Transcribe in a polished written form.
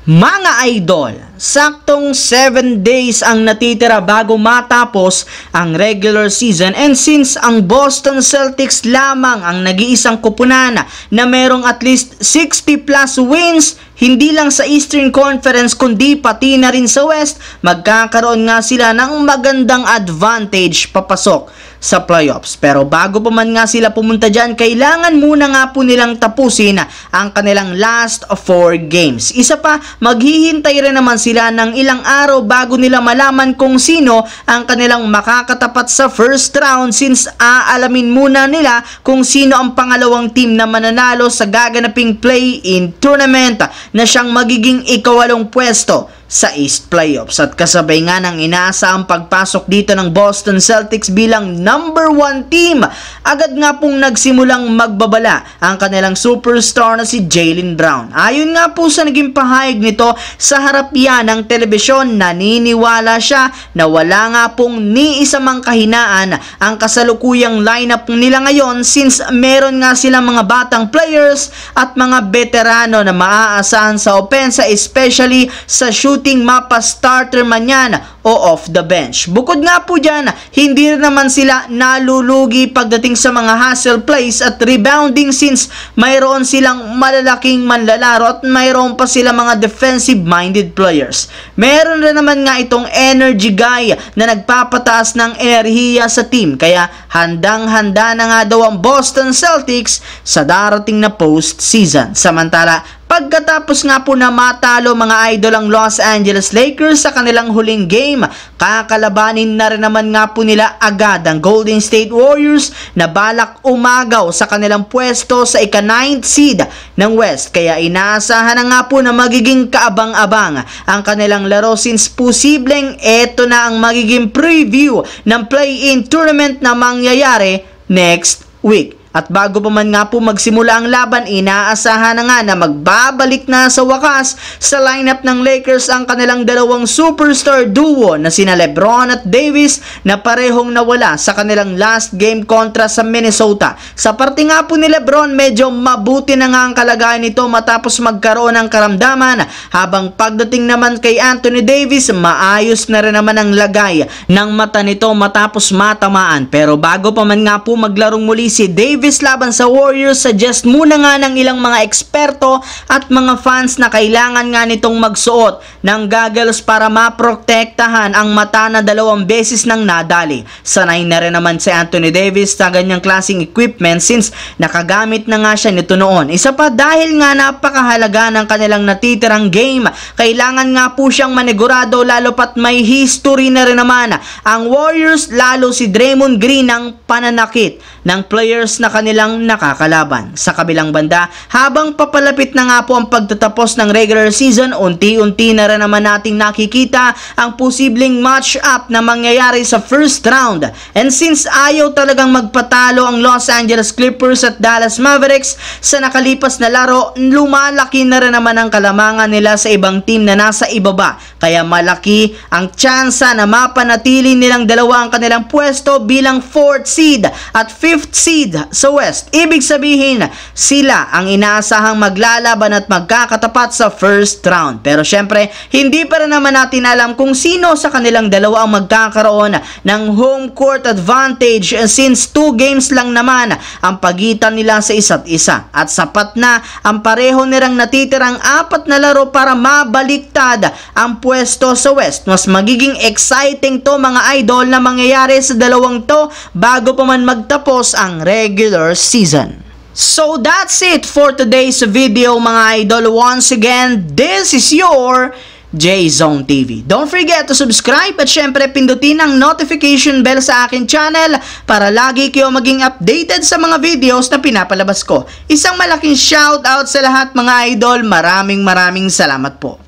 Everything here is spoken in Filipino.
Mga idol, saktong 7 days ang natitira bago matapos ang regular season, and since ang Boston Celtics lamang ang nag-iisang kupunan na merong at least 60 plus wins, hindi lang sa Eastern Conference kundi pati na rin sa West, magkakaroon nga sila ng magandang advantage papasok sa playoffs. Pero bago pa man nga sila pumunta dyan, kailangan muna nga po nilang tapusin ang kanilang last 4 games. Isa pa, maghihintay rin naman sila ng ilang araw bago nila malaman kung sino ang kanilang makakatapat sa first round, since aalamin muna nila kung sino ang pangalawang team na mananalo sa gaganaping play-in tournament na siyang magiging ikawalong pwesto sa East Playoffs. At kasabay nga ng inaasahang pagpasok dito ng Boston Celtics bilang number 1 team, agad nga pong nagsimulang magbabala ang kanilang superstar na si Jaylen Brown. Ayon nga po sa naging pahayag nito sa harap yan ng telebisyon, naniniwala siya na wala nga pong ni isa mang kahinaan ang kasalukuyang lineup nila ngayon, since meron nga silang mga batang players at mga veterano na maaasahan sa opensa, especially sa shooting mapa, starter man yan o off the bench. Bukod nga po dyan, hindi naman sila nalulugi pagdating sa mga hustle plays at rebounding, since mayroon silang malalaking manlalaro at mayroon pa sila mga defensive-minded players. Meron rin naman nga itong energy guy na nagpapataas ng enerhiya sa team, kaya handang-handa na nga daw ang Boston Celtics sa darating na postseason. Samantala, pagkatapos nga po na matalo mga idol ang Los Angeles Lakers sa kanilang huling game, kakalabanin na rin naman nga po nila agad ang Golden State Warriors na balak umagaw sa kanilang pwesto sa ika-9th seed ng West. Kaya inaasahan na nga po na magiging kaabang-abang ang kanilang laro, since posibleng eto na ang magiging preview ng play-in tournament na mangyayari next week. At bago pa man nga po magsimula ang laban, inaasahan na nga na magbabalik na sa wakas sa lineup ng Lakers ang kanilang dalawang superstar duo na sina LeBron at Davis, na parehong nawala sa kanilang last game kontra sa Minnesota. Sa parte nga po ni LeBron, medyo mabuti na nga ang kalagayan nito matapos magkaroon ng karamdaman, habang pagdating naman kay Anthony Davis, maayos na rin naman ang lagay ng mata nito matapos matamaan. Pero bago pa man nga po maglarong muli si Davis laban sa Warriors, suggest muna nga ng ilang mga eksperto at mga fans na kailangan nga nitong magsuot ng goggles para maprotektahan ang mata na 2 beses nang nadali. Sanay na rin naman si Anthony Davis sa ganyang klaseng equipment, since nakagamit na nga siya nito noon. Isa pa, dahil nga napakahalaga ng kanilang natitirang game, kailangan nga po siyang manigurado, lalo pat may history na rin naman ang Warriors, lalo si Draymond Green, ng pananakit ng players na kanilang nakakalaban. Sa kabilang banda, habang papalapit na nga po ang pagtatapos ng regular season, unti-unti na rin naman nating nakikita ang posibleng match-up na mangyayari sa first round. And since ayaw talagang magpatalo ang Los Angeles Clippers at Dallas Mavericks sa nakalipas na laro, lumalaki na rin naman ang kalamangan nila sa ibang team na nasa ibaba. Kaya malaki ang tsansa na mapanatili nilang dalawa ang kanilang pwesto bilang 4th seed at 5th seed sa West. Ibig sabihin, sila ang inaasahang maglalaban at magkakatapat sa first round. Pero syempre, hindi pa rin naman natin alam kung sino sa kanilang dalawa ang magkakaroon ng home court advantage, since 2 games lang naman ang pagitan nila sa isa't isa. At sapat na ang pareho nilang natitirang 4 na laro para mabaliktad ang pwesto sa West. Mas magiging exciting to mga idol na mangyayari sa dalawang to bago pa man magtapos ang regular season. So that's it for today's video mga idol. Once again, this is your J-Zone TV. Don't forget to subscribe at syempre pindutin ang notification bell sa akin channel para lagi kayo maging updated sa mga videos na pinapalabas ko. Isang malaking shoutout sa lahat mga idol. Maraming salamat po.